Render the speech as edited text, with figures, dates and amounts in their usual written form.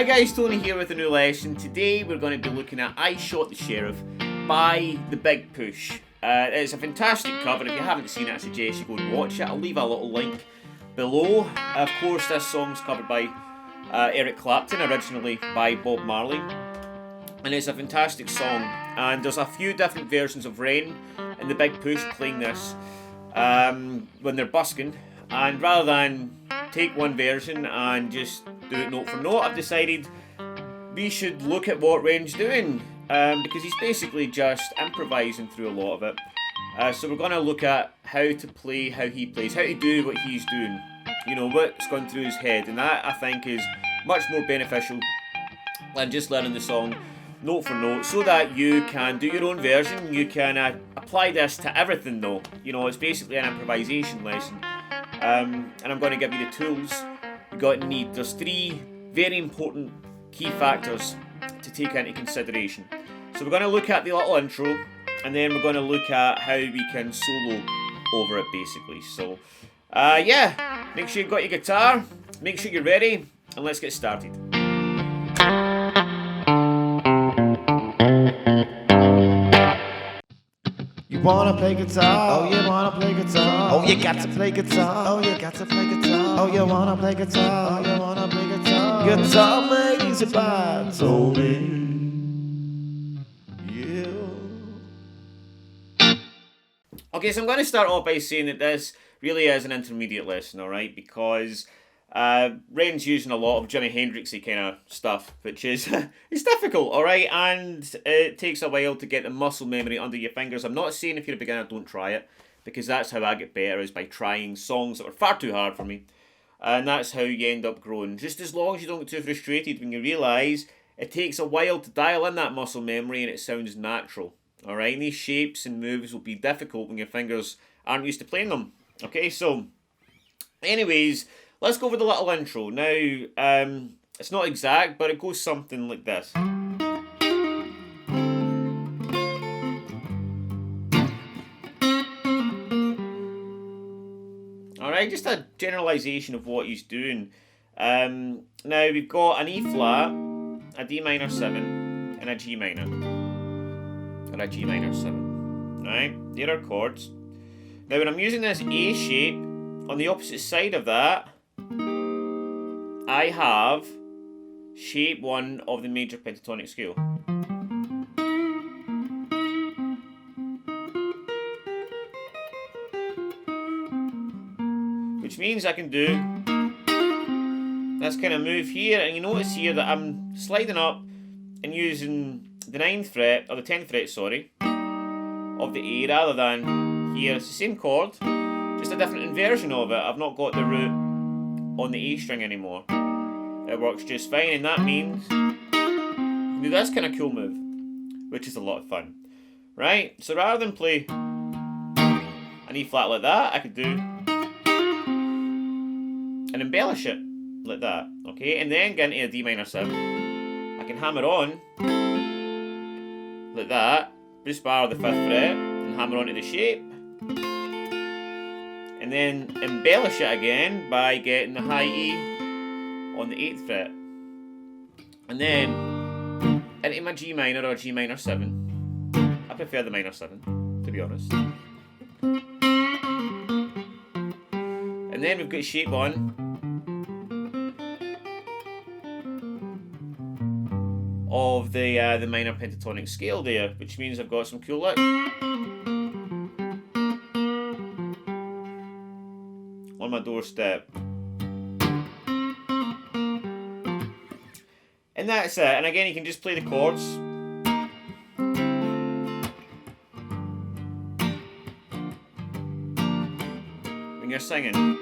Hi guys, Tony here with a new lesson. Today we're going to be looking at I Shot the Sheriff by The Big Push. It's a fantastic cover. If you haven't seen it, I suggest you go and watch it. I'll leave a little link below. Of course, this song's covered by Eric Clapton, originally by Bob Marley. And it's a fantastic song. And there's a few different versions of Rain and The Big Push playing this when they're busking. And rather than take one version and just do it note for note, I've decided we should look at what Rain's doing, because he's basically just improvising through a lot of it. So we're going to look at how to play, how he plays, how to do what he's doing, you know, what's gone through his head, and that I think is much more beneficial than just learning the song note for note, so that you can do your own version. You can apply this to everything though, you know, it's basically an improvisation lesson. And I'm going to give you the tools you're going to need. There's three very important key factors to take into consideration. So we're going to look at the little intro, and then we're going to look at how we can solo over it basically. So yeah, make sure you've got your guitar, make sure you're ready, and let's get started. You wanna play guitar? Oh, you wanna play guitar? Oh, you got to play guitar. Oh, you got to play guitar. Oh, you wanna play guitar? Oh, you wanna play guitar? Guitar made easy by Tony. Yeah. Okay, so I'm going to start off by saying that this really is an intermediate lesson, alright? Because Rain's using a lot of Jimi Hendrixy kind of stuff, which is it's difficult, alright? And it takes a while to get the muscle memory under your fingers. I'm not saying if you're a beginner, don't try it, because that's how I get better, is by trying songs that were far too hard for me. And that's how you end up growing. Just as long as you don't get too frustrated when you realise it takes a while to dial in that muscle memory and it sounds natural, alright? And these shapes and moves will be difficult when your fingers aren't used to playing them. Okay, so anyways, let's go over the little intro. Now, it's not exact, but it goes something like this. Alright, just a generalisation of what he's doing. Now, we've got an E flat, a D minor 7, and a G minor. Or a G minor 7. Right, there are chords. Now, when I'm using this A shape, on the opposite side of that, I have shape 1 of the major pentatonic scale. Which means I can do this kind of move here, and you notice here that I'm sliding up and using the 9th fret, or the 10th fret, sorry, of the A rather than here. It's the same chord, just a different inversion of it. I've not got the root on the A string anymore. It works just fine, and that means you can do this kind of cool move, which is a lot of fun, right? So rather than play an E flat like that, I could do and embellish it like that, okay? And then get into a D minor 7. I can hammer on like that, boost bar the 5th fret, and hammer onto the shape. And then embellish it again by getting the high E on the 8th fret. And then into my G minor or G minor 7. I prefer the minor 7, to be honest. And then we've got shape 1 of the minor pentatonic scale there, which means I've got some cool licks on my doorstep. And that's it. And again, you can just play the chords. When you're singing.